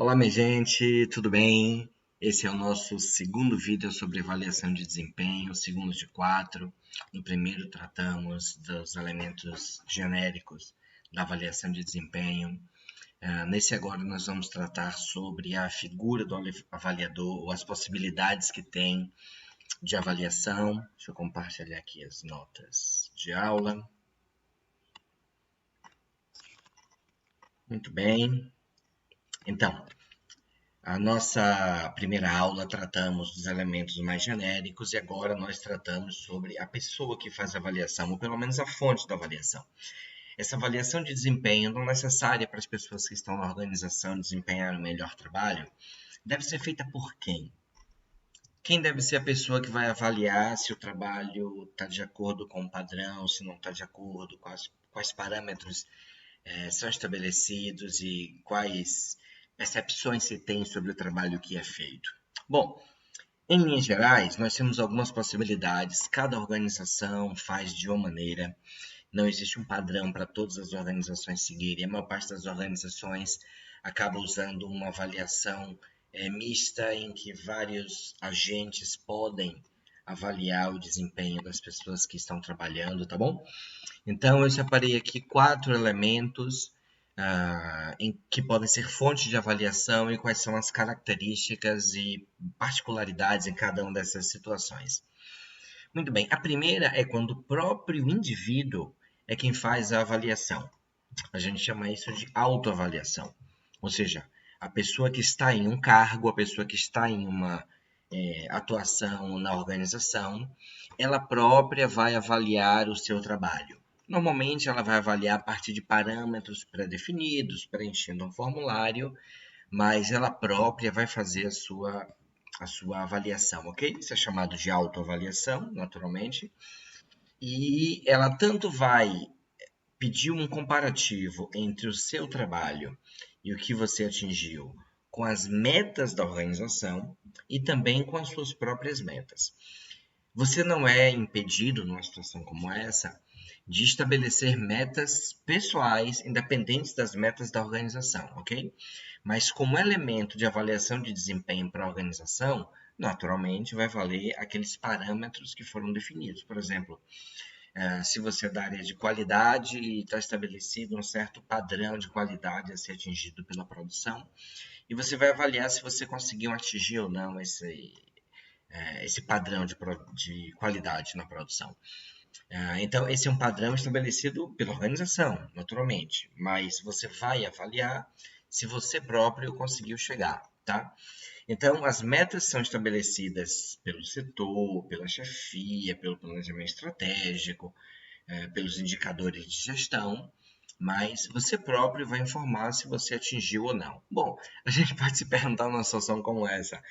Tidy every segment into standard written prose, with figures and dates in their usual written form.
Olá, minha gente, tudo bem? Esse é o nosso segundo vídeo sobre avaliação de desempenho, segundo de 4. No primeiro, tratamos dos elementos genéricos da avaliação de desempenho. Nesse agora, nós vamos tratar sobre a figura do avaliador, ou as possibilidades que tem de avaliação. Deixa eu compartilhar aqui as notas de aula. Muito bem. Então, a nossa primeira aula tratamos dos elementos mais genéricos e agora nós tratamos sobre a pessoa que faz a avaliação, ou pelo menos a fonte da avaliação. Essa avaliação de desempenho não necessária para as pessoas que estão na organização desempenhar um melhor trabalho, deve ser feita por quem? Quem deve ser a pessoa que vai avaliar se o trabalho está de acordo com o padrão, se não está de acordo, quais parâmetros são estabelecidos e quais percepções se tem sobre o trabalho que é feito? Bom, em linhas gerais, nós temos algumas possibilidades, cada organização faz de uma maneira, não existe um padrão para todas as organizações seguirem, a maior parte das organizações acaba usando uma avaliação mista em que vários agentes podem avaliar o desempenho das pessoas que estão trabalhando, tá bom? Então, eu separei aqui 4 elementos que podem ser fontes de avaliação e quais são as características e particularidades em cada uma dessas situações. Muito bem, a primeira é quando o próprio indivíduo é quem faz a avaliação. A gente chama isso de autoavaliação. Ou seja, a pessoa que está em um cargo, a pessoa que está em uma atuação na organização, ela própria vai avaliar o seu trabalho. Normalmente, ela vai avaliar a partir de parâmetros pré-definidos, preenchendo um formulário, mas ela própria vai fazer a sua avaliação, ok? Isso é chamado de autoavaliação, naturalmente. E ela tanto vai pedir um comparativo entre o seu trabalho e o que você atingiu com as metas da organização e também com as suas próprias metas. Você não é impedido, numa situação como essa, de estabelecer metas pessoais independentes das metas da organização, ok? Mas como elemento de avaliação de desempenho para a organização, naturalmente vai valer aqueles parâmetros que foram definidos. Por exemplo, se você é da área de qualidade e está estabelecido um certo padrão de qualidade a ser atingido pela produção, e você vai avaliar se você conseguiu atingir ou não esse padrão de qualidade na produção. Então, esse é um padrão estabelecido pela organização, naturalmente, mas você vai avaliar se você próprio conseguiu chegar, tá? Então, as metas são estabelecidas pelo setor, pela chefia, pelo planejamento estratégico, pelos indicadores de gestão, mas você próprio vai informar se você atingiu ou não. Bom, a gente pode se perguntar numa situação como essa,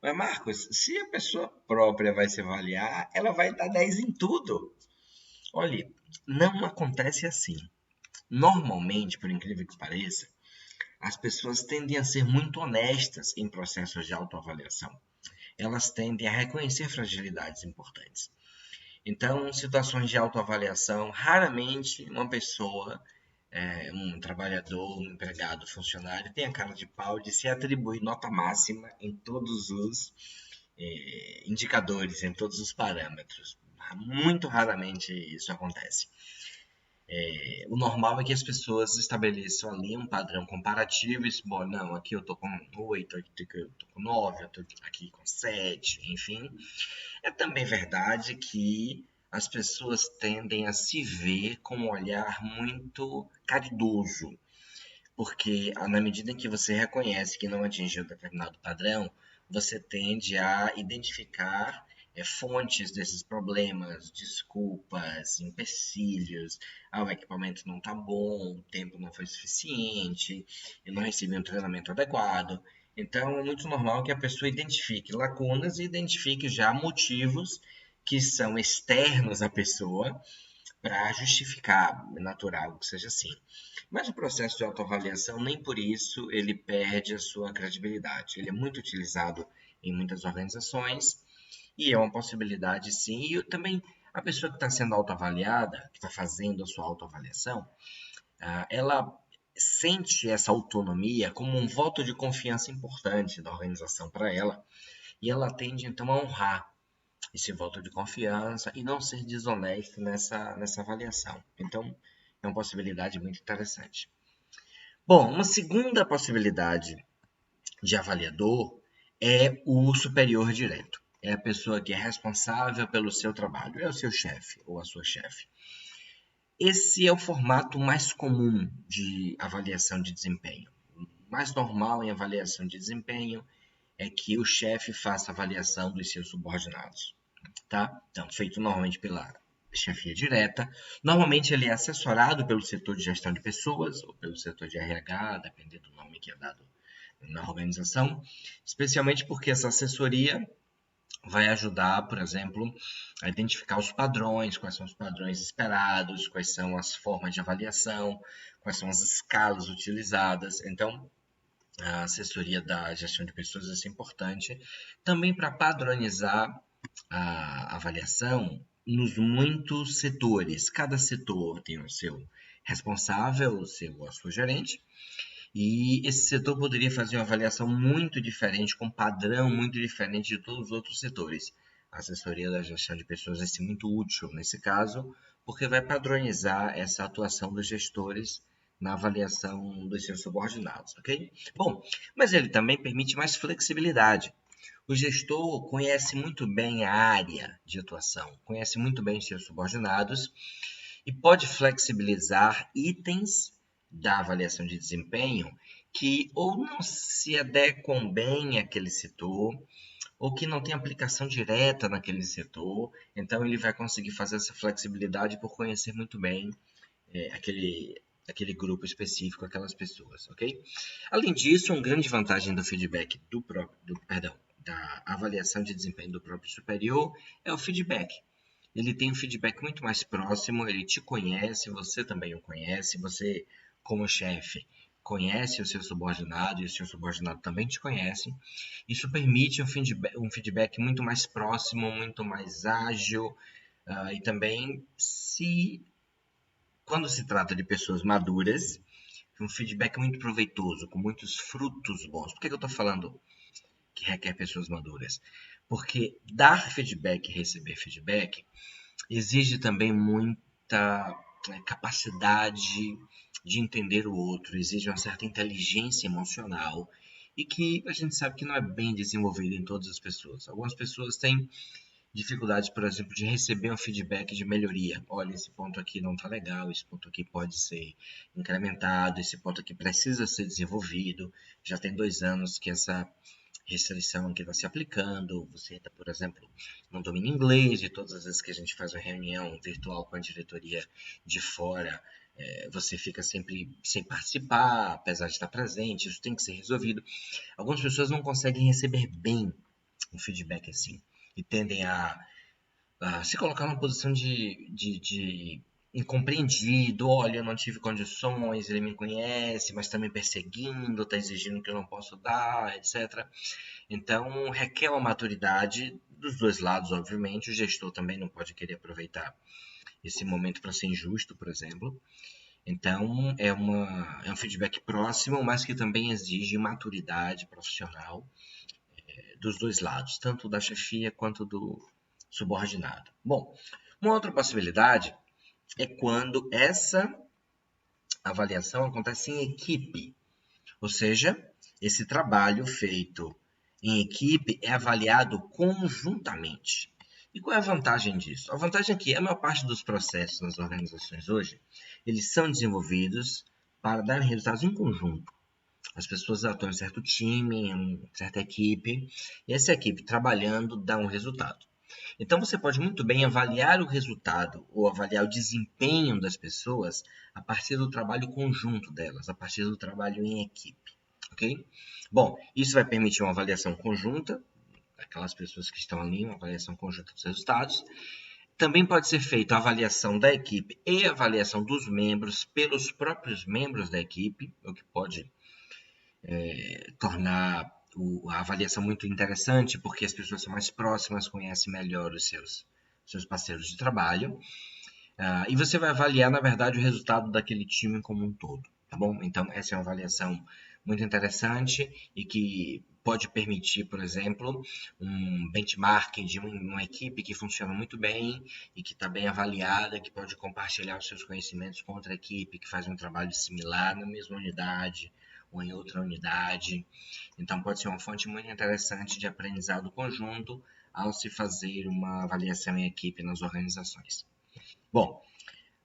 mas Marcos, se a pessoa própria vai se avaliar, ela vai dar 10 em tudo. Olha, não acontece assim. Normalmente, por incrível que pareça, as pessoas tendem a ser muito honestas em processos de autoavaliação. Elas tendem a reconhecer fragilidades importantes. Então, situações de autoavaliação, raramente uma pessoa, um trabalhador, um empregado, funcionário, tem a cara de pau de se atribuir nota máxima em todos os indicadores, em todos os parâmetros. Muito raramente isso acontece. O normal é que as pessoas estabeleçam ali um padrão comparativo e bom, não, aqui eu tô com 8, aqui eu tô com 9, eu tô aqui com 7, enfim. É também verdade que as pessoas tendem a se ver com um olhar muito caridoso, porque na medida em que você reconhece que não atingiu determinado padrão, você tende a identificar fontes desses problemas, desculpas, empecilhos. O equipamento não está bom, o tempo não foi suficiente, eu não recebi um treinamento adequado. Então, é muito normal que a pessoa identifique lacunas e identifique já motivos que são externos à pessoa para justificar, é natural que seja assim. Mas o processo de autoavaliação, nem por isso ele perde a sua credibilidade. Ele é muito utilizado em muitas organizações e é uma possibilidade, sim. E também a pessoa que está sendo autoavaliada, que está fazendo a sua autoavaliação, ela sente essa autonomia como um voto de confiança importante da organização para ela, e ela tende então a honrar esse voto de confiança e não ser desonesto nessa avaliação. Então, é uma possibilidade muito interessante. Bom, uma segunda possibilidade de avaliador é o superior direto. É a pessoa que é responsável pelo seu trabalho, é o seu chefe ou a sua chefe. Esse é o formato mais comum de avaliação de desempenho. O mais normal em avaliação de desempenho é que o chefe faça avaliação dos seus subordinados, tá? Então, feito normalmente pela chefia direta. Normalmente ele é assessorado pelo setor de gestão de pessoas ou pelo setor de RH, dependendo do nome que é dado na organização, especialmente porque essa assessoria vai ajudar, por exemplo, a identificar os padrões, quais são os padrões esperados, quais são as formas de avaliação, quais são as escalas utilizadas. Então, a assessoria da gestão de pessoas é importante também para padronizar a avaliação nos muitos setores. Cada setor tem o seu responsável, a sua gerente, e esse setor poderia fazer uma avaliação muito diferente, com padrão muito diferente de todos os outros setores. A assessoria da gestão de pessoas vai ser muito útil nesse caso, porque vai padronizar essa atuação dos gestores na avaliação dos seus subordinados, ok? Bom, mas ele também permite mais flexibilidade. O gestor conhece muito bem a área de atuação, conhece muito bem os seus subordinados e pode flexibilizar itens da avaliação de desempenho que ou não se adequam bem àquele setor, ou que não tem aplicação direta naquele setor. Então, ele vai conseguir fazer essa flexibilidade por conhecer muito bem aquele grupo específico, aquelas pessoas, ok? Além disso, uma grande vantagem do feedback da avaliação de desempenho do próprio superior é o feedback. Ele tem um feedback muito mais próximo, ele te conhece, você também o conhece, você, como chefe, conhece o seu subordinado e o seu subordinado também te conhece. Isso permite um feedback muito mais próximo, muito mais ágil, e também, quando se trata de pessoas maduras, um feedback muito proveitoso, com muitos frutos bons. Por que eu estou falando que requer pessoas maduras? Porque dar feedback e receber feedback exige também muita capacidade de entender o outro, exige uma certa inteligência emocional e que a gente sabe que não é bem desenvolvida em todas as pessoas. Algumas pessoas têm dificuldade, por exemplo, de receber um feedback de melhoria. Olha, esse ponto aqui não está legal, esse ponto aqui pode ser incrementado, esse ponto aqui precisa ser desenvolvido. Já tem 2 anos que essa restrição que está se aplicando, você está, por exemplo, não domina inglês, e todas as vezes que a gente faz uma reunião virtual com a diretoria de fora, você fica sempre sem participar, apesar de estar presente, isso tem que ser resolvido. Algumas pessoas não conseguem receber bem um feedback assim, e tendem a se colocar numa posição de incompreendido. Olha, eu não tive condições, ele me conhece, mas está me perseguindo, está exigindo que eu não posso dar, etc. Então, requer uma maturidade dos dois lados, obviamente. O gestor também não pode querer aproveitar esse momento para ser injusto, por exemplo. Então, é um feedback próximo, mas que também exige maturidade profissional dos dois lados, tanto da chefia quanto do subordinado. Bom, uma outra possibilidade é quando essa avaliação acontece em equipe, ou seja, esse trabalho feito em equipe é avaliado conjuntamente. E qual é a vantagem disso? A vantagem é que a maior parte dos processos nas organizações hoje, eles são desenvolvidos para dar resultados em conjunto. As pessoas atuam em certo time, em certa equipe, e essa equipe trabalhando dá um resultado. Então você pode muito bem avaliar o resultado ou avaliar o desempenho das pessoas a partir do trabalho conjunto delas, a partir do trabalho em equipe, ok? Bom, isso vai permitir uma avaliação conjunta daquelas pessoas que estão ali, uma avaliação conjunta dos resultados. Também pode ser feita a avaliação da equipe e a avaliação dos membros pelos próprios membros da equipe, o que pode tornar a avaliação muito interessante, porque as pessoas são mais próximas, conhecem melhor os seus parceiros de trabalho, e você vai avaliar, na verdade, o resultado daquele time como um todo. tá bom? Então, essa é uma avaliação muito interessante e que pode permitir, por exemplo, um benchmarking de uma equipe que funciona muito bem e que está bem avaliada, que pode compartilhar os seus conhecimentos com outra equipe que faz um trabalho similar na mesma unidade ou em outra unidade. Então, pode ser uma fonte muito interessante de aprendizado conjunto ao se fazer uma avaliação em equipe nas organizações. Bom,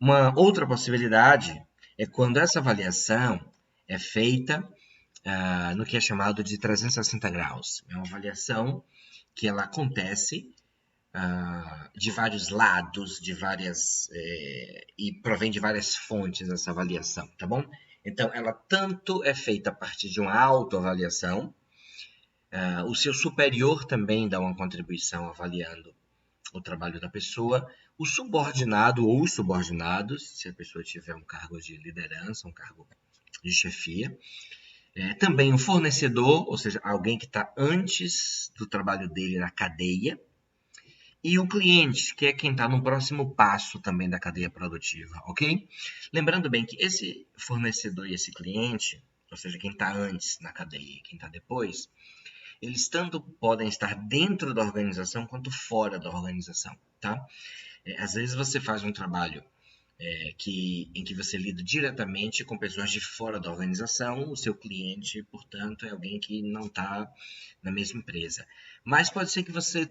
uma outra possibilidade é quando essa avaliação é feita no que é chamado de 360 graus. É uma avaliação que ela acontece de vários lados, e provém de várias fontes essa avaliação, tá bom? Então, ela tanto é feita a partir de uma autoavaliação, o seu superior também dá uma contribuição avaliando o trabalho da pessoa, o subordinado ou os subordinados, se a pessoa tiver um cargo de liderança, um cargo de chefia, também o fornecedor, ou seja, alguém que está antes do trabalho dele na cadeia, e o cliente, que é quem está no próximo passo também da cadeia produtiva, ok? Lembrando bem que esse fornecedor e esse cliente, ou seja, quem está antes na cadeia e quem está depois, eles tanto podem estar dentro da organização quanto fora da organização, tá? Às vezes você faz um trabalho em que você lida diretamente com pessoas de fora da organização, o seu cliente, portanto, é alguém que não está na mesma empresa. Mas pode ser que você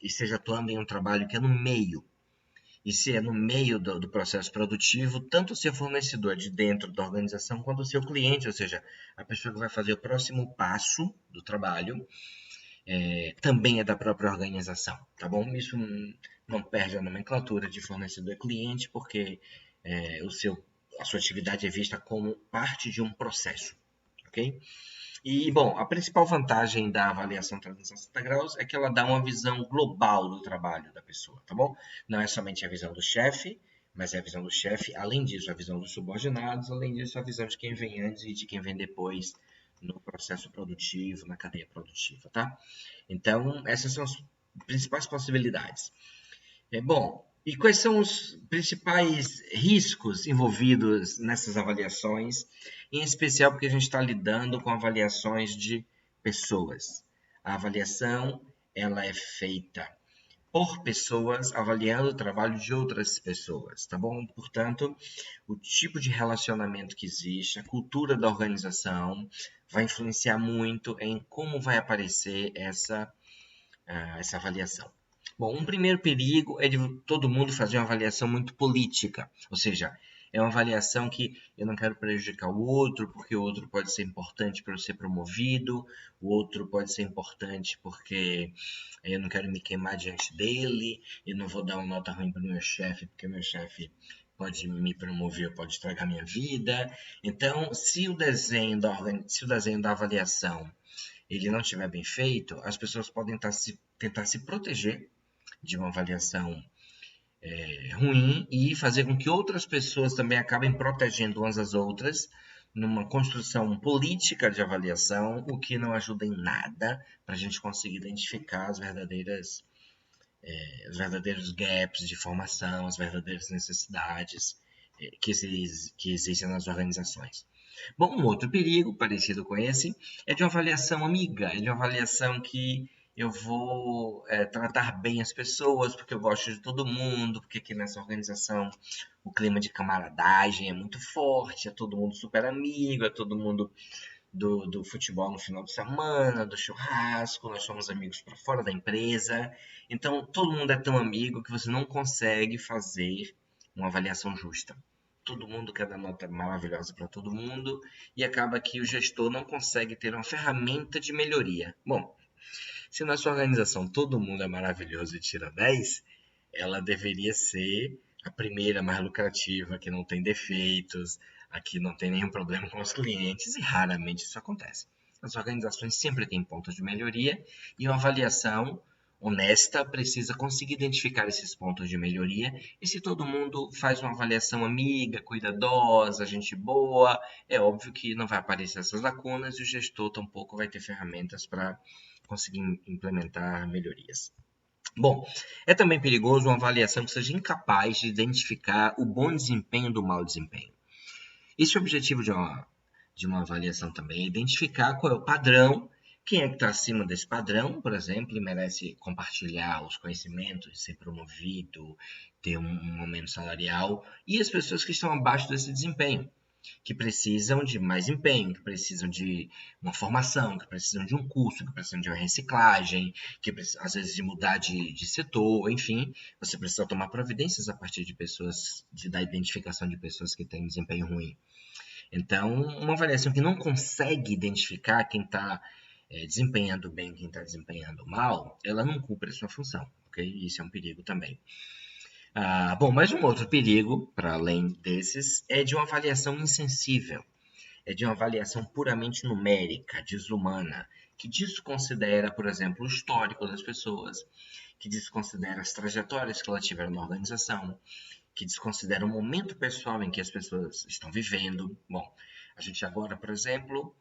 esteja atuando em um trabalho que é no meio. E se é no meio do processo produtivo, tanto o seu fornecedor de dentro da organização quanto o seu cliente, ou seja, a pessoa que vai fazer o próximo passo do trabalho, também é da própria organização, tá bom? Isso não perde a nomenclatura de fornecedor e cliente, porque a sua atividade é vista como parte de um processo, ok? E, bom, a principal vantagem da avaliação 360 graus é que ela dá uma visão global do trabalho da pessoa, tá bom? Não é somente a visão do chefe, mas é a visão do chefe, além disso, a visão dos subordinados, além disso, a visão de quem vem antes e de quem vem depois no processo produtivo, na cadeia produtiva, tá? Então, essas são as principais possibilidades. Bom, e quais são os principais riscos envolvidos nessas avaliações, em especial porque a gente está lidando com avaliações de pessoas. A avaliação ela é feita por pessoas avaliando o trabalho de outras pessoas, tá bom? Portanto, o tipo de relacionamento que existe, a cultura da organização, vai influenciar muito em como vai aparecer essa avaliação. Bom, um primeiro perigo é de todo mundo fazer uma avaliação muito política, ou seja, é uma avaliação que eu não quero prejudicar o outro, porque o outro pode ser importante para eu ser promovido, o outro pode ser importante porque eu não quero me queimar diante dele, eu não vou dar uma nota ruim para o meu chefe, porque o meu chefe pode me promover, pode estragar minha vida. Então, se o desenho da avaliação ele não estiver bem feito, as pessoas podem tentar se proteger de uma avaliação ruim e fazer com que outras pessoas também acabem protegendo umas às outras numa construção política de avaliação, o que não ajuda em nada para a gente conseguir identificar os verdadeiros gaps de formação, as verdadeiras necessidades que existem nas organizações. Bom, um outro perigo parecido com esse é de uma avaliação amiga, é de uma avaliação que eu vou tratar bem as pessoas, porque eu gosto de todo mundo, porque aqui nessa organização o clima de camaradagem é muito forte, é todo mundo super amigo, é todo mundo do futebol no final de semana, do churrasco, nós somos amigos para fora da empresa. Então, todo mundo é tão amigo que você não consegue fazer uma avaliação justa. Todo mundo quer dar nota maravilhosa para todo mundo e acaba que o gestor não consegue ter uma ferramenta de melhoria. Bom, se na sua organização todo mundo é maravilhoso e tira 10, ela deveria ser a primeira mais lucrativa, que não tem defeitos, aqui não tem nenhum problema com os clientes e raramente isso acontece. As organizações sempre têm pontos de melhoria e uma avaliação honesta precisa conseguir identificar esses pontos de melhoria. E se todo mundo faz uma avaliação amiga, cuidadosa, gente boa, é óbvio que não vai aparecer essas lacunas e o gestor tampouco vai ter ferramentas para conseguir implementar melhorias. Bom, é também perigoso uma avaliação que seja incapaz de identificar o bom desempenho do mau desempenho. Esse é o objetivo de uma avaliação também, é identificar qual é o padrão, quem é que está acima desse padrão, por exemplo, e merece compartilhar os conhecimentos, ser promovido, ter um aumento salarial, e as pessoas que estão abaixo desse desempenho, que precisam de mais empenho, que precisam de uma formação, que precisam de um curso, que precisam de uma reciclagem, que precisam, às vezes, de mudar de setor, enfim, você precisa tomar providências a partir de pessoas, da identificação de pessoas que têm desempenho ruim. Então, uma avaliação que não consegue identificar quem está desempenhando bem, quem está desempenhando mal, ela não cumpre a sua função, ok? Isso é um perigo também. Bom, mas um outro perigo, para além desses, é de uma avaliação insensível, é de uma avaliação puramente numérica, desumana, que desconsidera, por exemplo, o histórico das pessoas, que desconsidera as trajetórias que elas tiveram na organização, que desconsidera o momento pessoal em que as pessoas estão vivendo. Bom, a gente agora, por exemplo,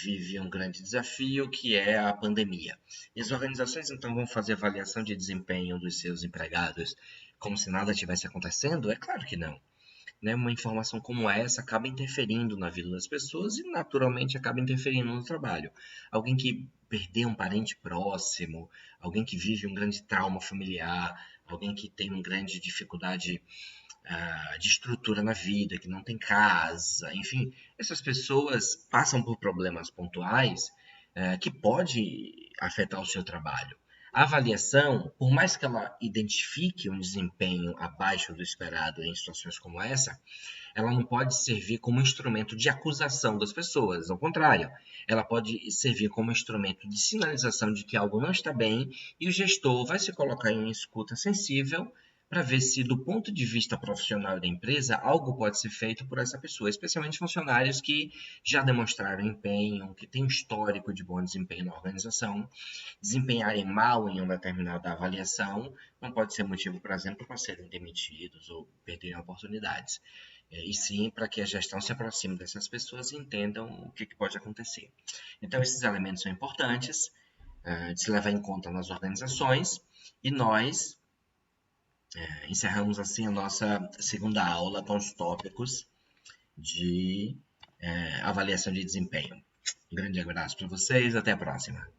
vive um grande desafio que é a pandemia. E as organizações então vão fazer avaliação de desempenho dos seus empregados como se nada tivesse acontecendo? É claro que não. Né? Uma informação como essa acaba interferindo na vida das pessoas e naturalmente acaba interferindo no trabalho. Alguém que perdeu um parente próximo, alguém que vive um grande trauma familiar, alguém que tem uma grande dificuldade de estrutura na vida, que não tem casa, enfim, essas pessoas passam por problemas pontuais que pode afetar o seu trabalho. A avaliação, por mais que ela identifique um desempenho abaixo do esperado em situações como essa, ela não pode servir como instrumento de acusação das pessoas. Ao contrário, ela pode servir como instrumento de sinalização de que algo não está bem e o gestor vai se colocar em uma escuta sensível para ver se, do ponto de vista profissional da empresa, algo pode ser feito por essa pessoa, especialmente funcionários que já demonstraram empenho, que têm um histórico de bom desempenho na organização. Desempenharem mal em uma determinada avaliação não pode ser motivo, por exemplo, para serem demitidos ou perderem oportunidades. E sim para que a gestão se aproxime dessas pessoas e entendam o que pode acontecer. Então, esses elementos são importantes de se levar em conta nas organizações e nós encerramos assim a nossa segunda aula com os tópicos de avaliação de desempenho. Um grande abraço para vocês, até a próxima.